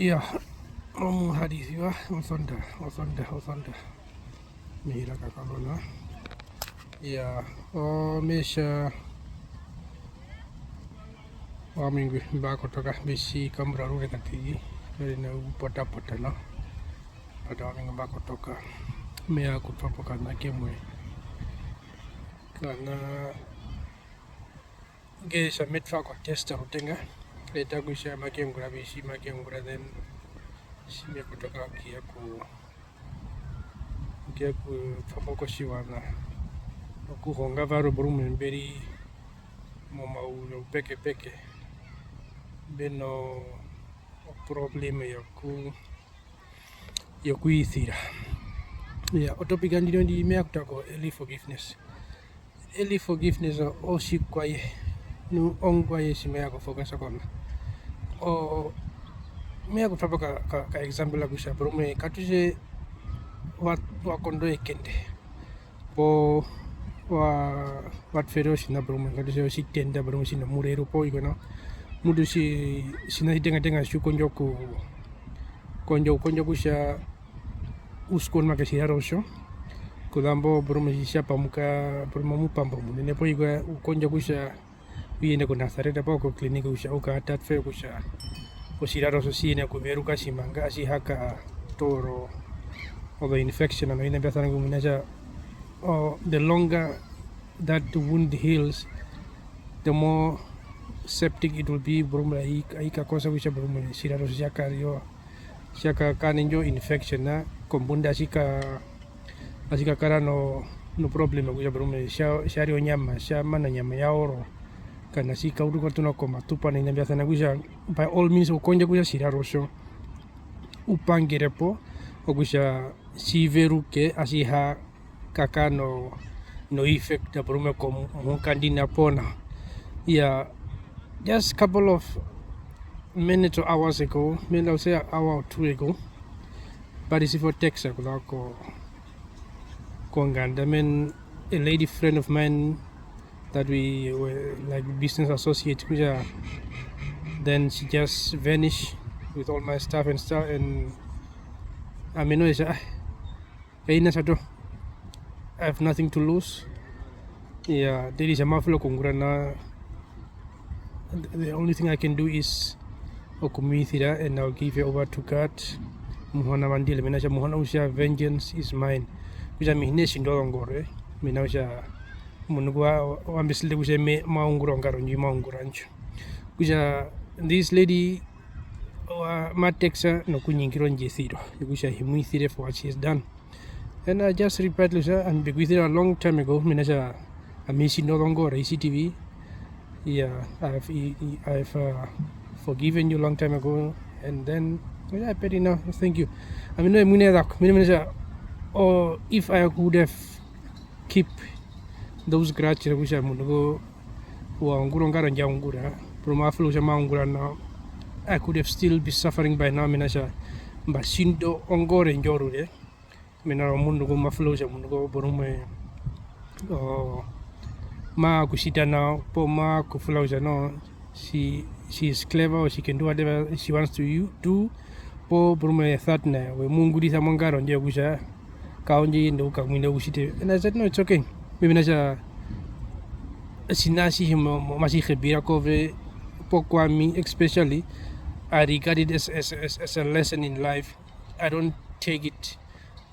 Ya, hadithi wa osonda mihira kakalona ya mesha wamingi mbako toka bisi kamra ruge takiji na upota no pada wamingi mbako toka mea kutopo kana kemwe kana gesha metfa kwa testa rutenga leta kusha makengura bisi makengura then shime kutoka kia ku famoko shiwana kuhonga varo brume mberi moma ulo peke beno problema ya kuithira ya otopiga ndiyo ndi mea kutako early forgiveness oshi kwaye nu ongwaye shime yako focus kona o mea kutapa ka example la kusha brume katuje wakondo ekende po wat fero sina brume katuje si tenda brume sina murero po ikono mudu si sina hitenga shu konjo kusha uskon makasiharo sho kudambo brume sisha pamuka brume mupambo munene po iko konjo kusha wiende ko Nazareta po ko klinika kusha uka atat fe kusha osiraro so sine ko veruka simanga si haka toro or the infection and the longer that the wound heals, the more septic it will be. Ika kosa wisha brumla siraro shaka kaninjo infection na kombunda asika kara no problem wisha brumla shari onyama mana nyama ya oro kana sika uruka tuna koma tupa na inambiasa na wisha by all means ukonja wisha siraro sho upangirepo ogusha siveru ke asiha kaka no effect da brume ko munkandina pona yeah, just couple of minutes or hours ago, maybe I'll say an hour or two ago, but it's for text ko nganda. I mean, a lady friend of mine that we were like business associates, then she just vanished with all my stuff and I mean, I have nothing to lose. Yeah, there is a maflo kungurana. The only thing I can do is okumithira, and I'll give it over to God. Muhana mandile menaja muhana usha vengeance is mine. Kuja mihne shindolongore. Mina usha munugwa wambisile kuja me maungurongaro nji maungurancho. Kuja this lady matexa no kunyingiro njethiro. Kuja himuithire for what she has done. And I just replied to her and with her a long time ago. Menaja amisi no longer ICTV. Yeah, I've forgiven you a long time ago, and then yeah, petty now. Thank you. I mean, or if I could have keep those grudges, which I'm gonna go, now, I could have still be suffering by now. But shindo ongore njorure. Mina mundu go mafloja mundu go borume. Ma kusita na po ma kufloja no. She is clever, or she can do whatever she wants to do. Po borume thought na we mungu di sa mangaro nje kusha kaonje ndo kamwinde kusite. And I said no, it's okay. Maybe nasha sinasi himo masi khibira kove po kwa me especially. I regard it as a lesson in life. I don't take it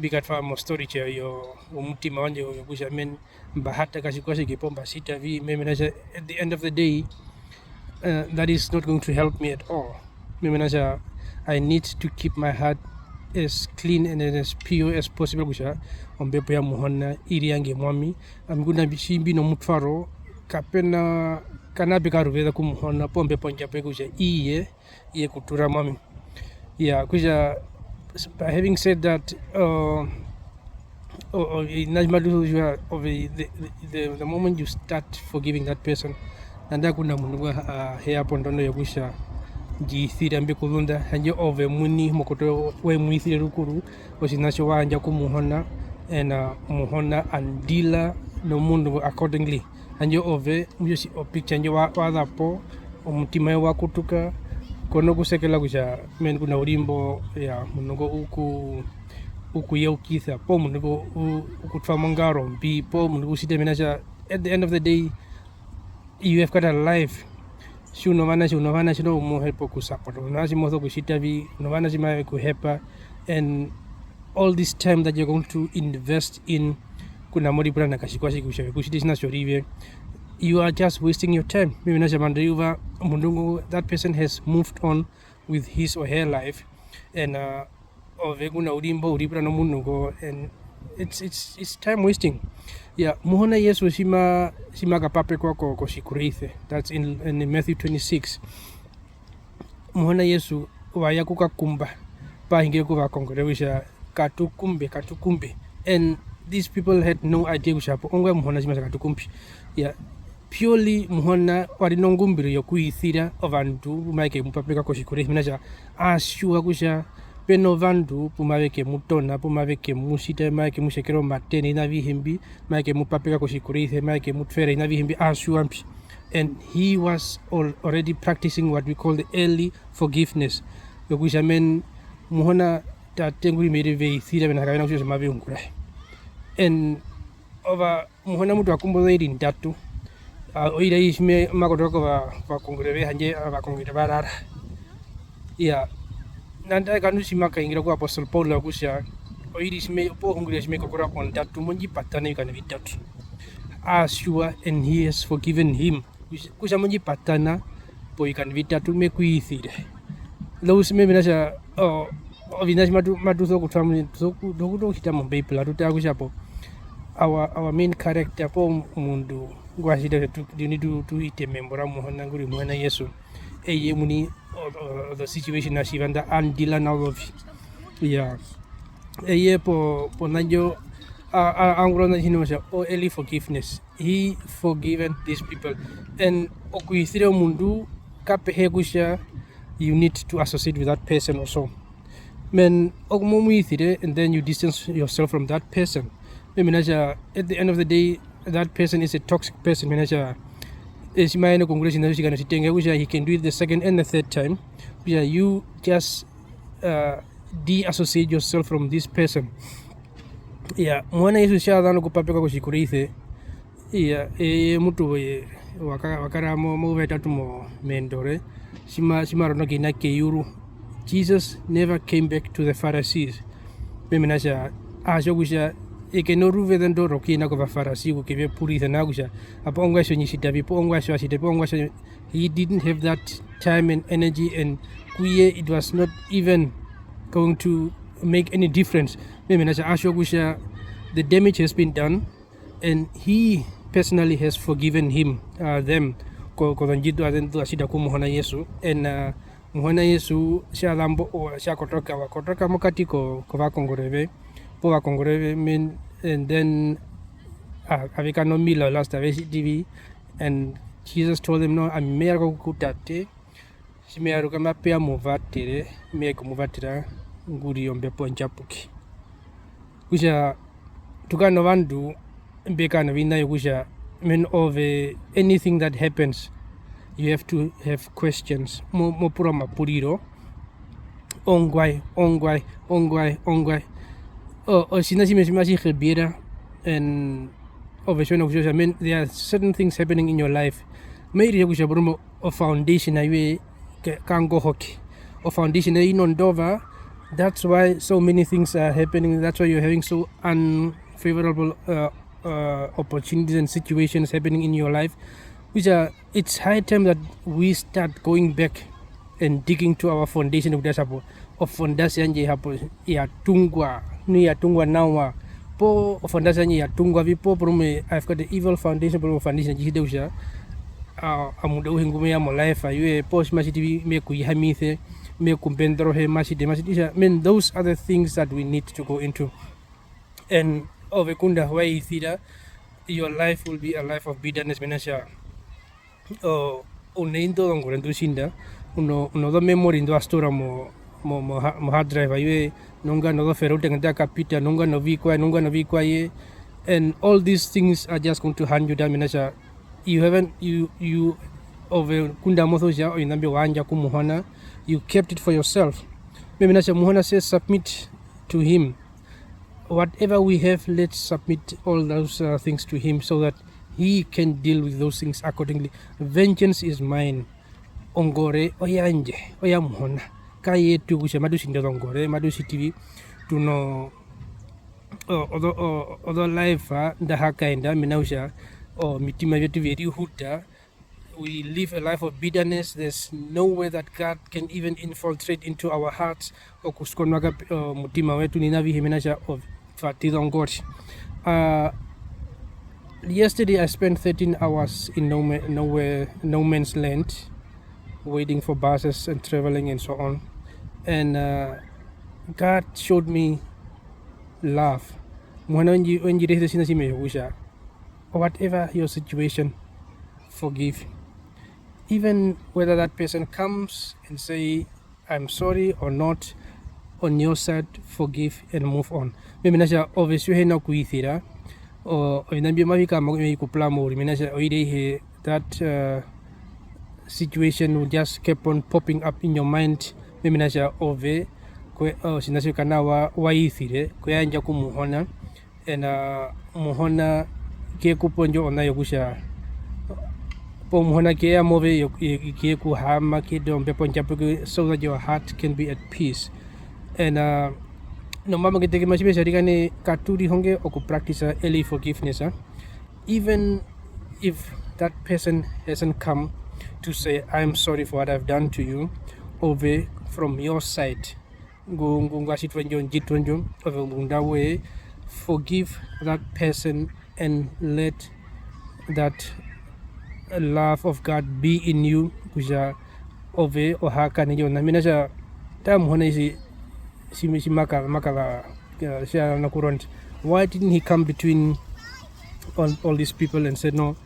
bigat fa mo story che yo umutima wanje yo kusha men bahata kasi kipomba sita vi memenaja at the end of the day that is not going to help me at all. Memenaja I need to keep my heart as clean and as pure as possible kusha ombepo ya muhona iri yange mwami amguna bishimbi no mutfaro kapena kanabe karuveda kumuhona pombe ponja pe kusha iye kutura mwami yeah kusha. By having said that, the moment you start forgiving that person, and that kuna mungu hair pondono yagusha jithira mbe kulunda hanje ove muni mokoto we muithire rukuru osinacho wanja kumuhona and muhona andila no mundu accordingly hanje ove muyosi o picture nje wa po omutima wa kutuka kono kusekela kusha men kuna ulimbo ya munoko uku yeukitha po munoko ukutwa mongaro mbi po munoko site menacha. At the end of the day, you have got a life. Unovana shino umuhepo kusupport. Unovana shimoto kushitavi. Unovana shimawe kuhepa. And all this time that you're going to invest in kuna mori purana kashikwashi kushiti shina shorive, you are just wasting your time. Mimi nashamanda yuva mundungu, that person has moved on with his or her life, and oveguna urimbo uripura no munungo, and it's time wasting. Yeah, muhona Yesu shima kapape kwako koshikureithe. That's in Matthew 26. Muhona Yesu waya kukakumba pahinge kuva kongorewisha katukumbe, and these people had no idea kushapo ongwa muhona shima katukumbi. Yeah, purely muhona wari nongumbiro yokuithira ovantu pumaike mupapeka koshikureithe minacha ashua kusha peno vandu pumaveke mutona pumaveke mushita maike mushekero matene ina vihimbi maike mupapeka koshikureithe maike mutfere ina vihimbi ashuampi. And he was already practicing what we call the early forgiveness. Yokusha men muhona tatenguri mere veithira bena kavena kusha mave ungura. And over muhona mutu akumbo zaidi ndatu oira ishime makotoka va kongureve hanje va kongureve barara. Yeah, nanda kanu shima kaingira ku Apostle Paul la kusha oira ishime po kongureve ishime kokora on ndatu monji patana yukana vitatu. Sure, and he has forgiven him. Kusha monji patana po yukana vitatu me kuithire. Those me binasha vinash matu so kutwamu so dokudo hitamo people atuta kushapo. Our main character po mundu gwashida you need to ite membora muhona nguri muhona Yesu eye muni the situation na shivanda andila na of. Yeah, eye po nanjo angro na hinosha early forgiveness. He forgiven these people, and okuithire mundu kapehe kusha you need to associate with that person also. Men okumuithire, and then you distance yourself from that person. At the end of the day, that person is a toxic person. He can do it the second and the third time. You just de-associate yourself from this person. Yeah, mwana Yesu shadhano kupapeka kushikureithe. Yeah, mutu wakara mo vetatu mo mendore. Shima rono kina keyuru. Jesus never came back to the Pharisees. Meminasha ashokusha ikenoruve dendo rokina kwa Pharisee kukive puritha nagusha. Apo ongwasho nyishitavi po ongwasho ashite po ongwasho. He didn't have that time and energy, and kuye it was not even going to make any difference. Meminasha ashokusha the damage has been done, and he personally has forgiven them. Ko danjidu adentu asida kumuhona Yesu, and muhona Yesu shalambo shakotoka mukati ko vakongoreve po vakongoreve men, and then avika no mila last TV, and Jesus told them no amera kutate shimera kama pia muvatire me kumuvatira nguri yombe ponjapuki kusha tukano vandu mbekana vina yokusha men of anything that happens. You have to have questions. Mo pura mapuriro. Ongwai. Sinasi khibira, and I mean, there are certain things happening in your life. Maybe you should bring a foundation away can go hockey. A foundation in Ondova. That's why so many things are happening. That's why you're having so unfavorable opportunities and situations happening in your life. It's high time that we start going back and digging to our foundation of dasapo of fondation hapo ya tungwa nawa po fondation ya tungwa vipo prume. I've got the evil foundation prume foundation jihidusha amuda uhingume ya mo life ayue post machiti me kuihamithe me kumbendro he machiti. Men those are the things that we need to go into, and ovekunda wai thira your life will be a life of bitterness menasha. Uneindo dongorendu shinda uno do memory ndo astora mo hard drive ayue nunga no do ferote ngata kapita nunga no vikwa ye, and all these things are just going to hand you down menasha. You ove kunda mothoja o inambi wanja kumuhona, you kept it for yourself. Maybe nasha muhona says submit to him. Whatever we have, let's submit all those things to him so that he can deal with those things accordingly. Vengeance is mine. Ongore oyanje oyamuhona kaye tugusha madusinda ongore madusitivi tuno other life ndahakaenda minausha mitima yetu veri huta. We live a life of bitterness. There's no way that God can even infiltrate into our hearts. Okuskonwaga mutima wetu ninavihimenasha of fatido ngori. Yesterday I spent 13 hours in no man's land, waiting for buses and traveling and so on. And God showed me love. Whatever your situation, forgive. Even whether that person comes and say, I'm sorry or not, on your side, forgive and move on. Maybe nasha obviously na kuithira or inambi mavika magmi kuplamo minasha oide that situation will just keep on popping up in your mind. Maybe nasha ove kwe sinasha kana wa ithire kwe anja kumuhona and muhona ke kuponjo ona yogusha po muhona ke amove ke ku hama ke dombe ponja so that your heart can be at peace. And no mama ke teke masibe sarikane katuri honge oku practice early forgiveness. Even if that person hasn't come to say I'm sorry for what I've done to you, ove from your side forgive that person and let that love of God be in you. Kuja ove ohaka niyo na minasha tam hona isi makala share na kurant. Why didn't he come between all these people and said no?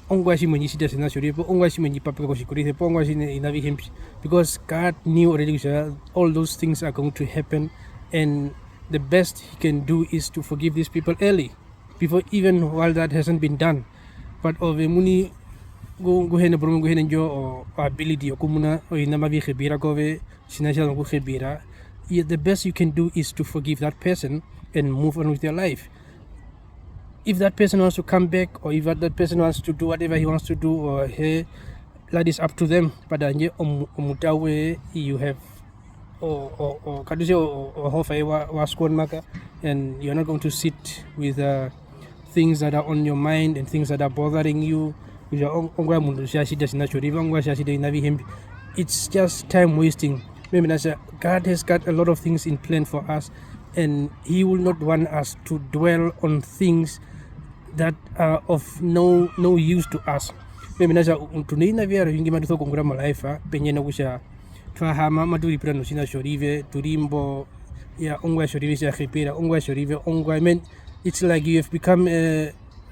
Ongwashi mwenye shida sina shuri po ongwashi mwenye papa ko shikuri po ongwashi inavi him, because God knew already all those things are going to happen, and the best he can do is to forgive these people early, before even while that hasn't been done. But ove muni go hena bromo go hena jo o ability o kumuna o inama vi khibira ko ve sinasha go khibira. The best you can do is to forgive that person and move on with your life. If that person wants to come back, or if that person wants to do whatever he wants to do, or hey, that is up to them. But omutawe you have or kaduse or hofai waskon maka, and you're not going to sit with things that are on your mind and things that are bothering you. It's just time wasting. God has got a lot of things in plan for us, and he will not want us to dwell on things that are of no use to us. Tunina via yingi matu kongura malaifa penye na kusha twahama maduri prano sina shorive turimbo ya ongwa shorive sha khipira ongwa shorive ongwa. I mean, it's like you have become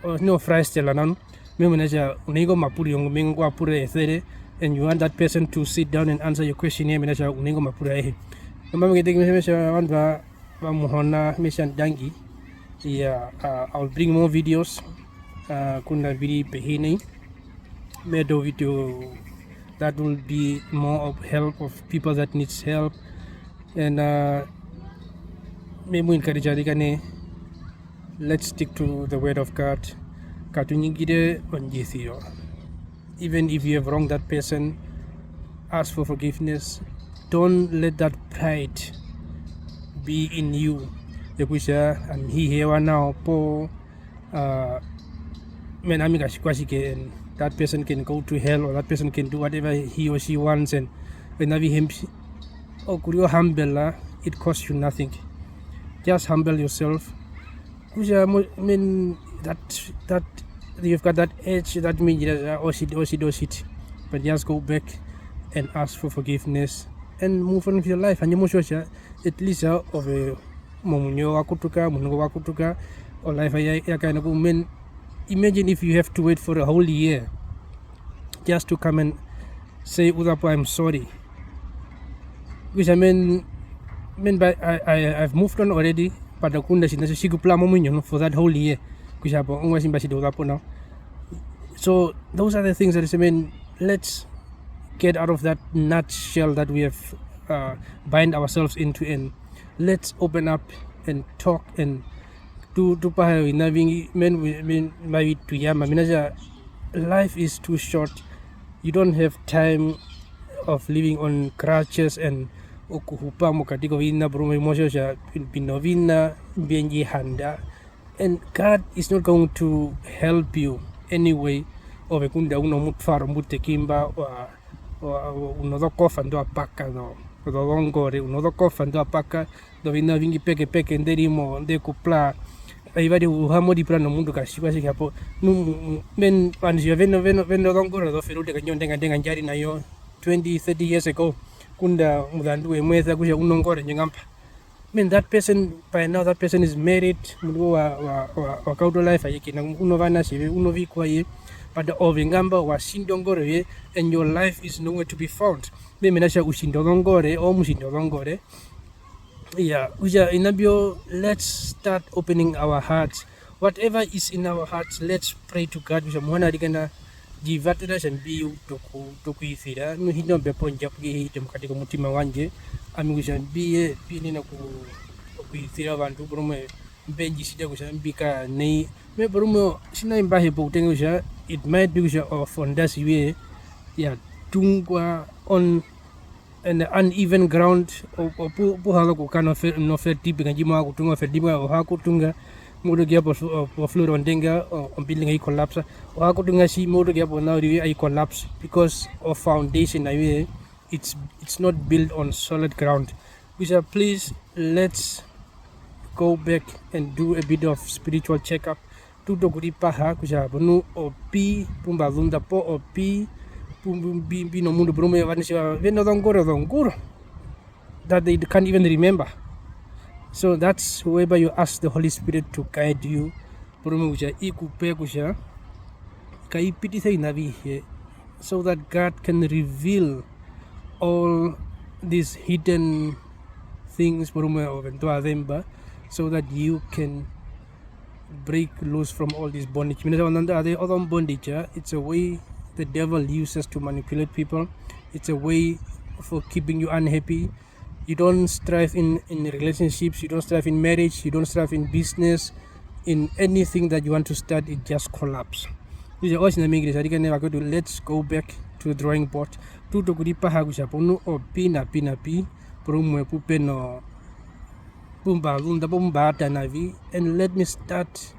no freestyle nan memenaja unigo mapuri yongo mengo apure ethere, and you want that person to sit down and answer your question here menaja unigo mapura ehe mama ngete mesha wanva wa muhona mesha dangi. Yeah, I'll bring more videos. Kuna vidi pehini medo video that will be more of help of people that needs help, and memu encourage adikane, let's stick to the word of God. Katunyigide onjithio. Even if you have wronged that person, ask for forgiveness. Don't let that pride be in you. I'm here now po and that person can go to hell, or that person can do whatever he or she wants, and when him humble, it costs you nothing. Just humble yourself. I mean that you've got that edge, that means it. But just go back and ask for forgiveness and move on with your life. And you at least of a momunyo wakutuka mungo wakutuka or life ya kind of woman. Imagine if you have to wait for a whole year just to come and say Udapo, I'm sorry. Which I mean but I've moved on already, but the kunda shigupla momunyo for that whole year. Now. So those are the things that I mean, let's get out of that nutshell that we have bind ourselves into, and let's open up and talk and to pahawi na vingi men maybe to yama minaja. Life is too short. You don't have time of living on crutches and okuhupa mo katika vina brume mosho sha pinovina benji handa, and God is not going to help you anyway. Ovekunda uno mutfaro mutekimba wa unodo kofa ndo apaka no dodongore unodo kofa ndo apaka do vina vingi peke nderimo nde kupla aivadi uhamodi plano mundu kashikwa hapo men panjia veno dongore do ferute kanyonde ndenga njari nayo 20-30 years ago kunda mudandu emweza kusha unongore nyengampa. That person by now, that person is married, mundu wa kaudo life ayeke na uno vana sive uno vikwa ye, but ovingamba wa shindongore ye, and your life is nowhere to be found. Menasha ushindongore o mushindongore. Yeah, uja inabio, let's start opening our hearts. Whatever is in our hearts, let's pray to God. Uja mwana dikana jivatira shambi toku ithira no hindo bepo njapgi hitem katika mutima wanje ami kushambiye pini na ku ithira bantu brume benji sida kushambika nei me brume sina imbahe botenga usha. It might be usha of on das way ya tungwa on an uneven ground o pu halo ku kana no fer tipi kanjima ku tunga fer diba o hakutunga modo gya po floor on denga on building ay collapse o ako tunga si modo gya po now ay collapse because of foundation ay it's not built on solid ground. Please let's go back and do a bit of spiritual checkup to guri paha kuja bunu opi pumba lunda po opi pumbi no mundo brume vanisha veno dongoro that they can't even remember. So that's whereby you ask the Holy Spirit to guide you. So that God can reveal all these hidden things so that you can break loose from all this bondage. It's a way the devil uses to manipulate people. It's a way for keeping you unhappy. You don't strive in relationships, you don't strive in marriage, you don't strive in business, in anything that you want to start, it just collapse. Let's go back to the drawing board. And let me start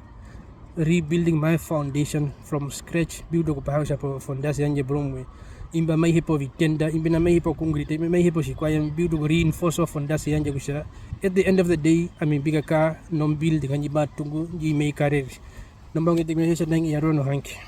rebuilding my foundation from scratch. Imba mai hipo vitenda, imba mai hipo kungrite, mai hipo shikwaya build reinforce of fondasi yanje kusha. At the end of the day, biga ka non build kanji batungu ji mai karer. Nambang ite nang Otjiherero hanki.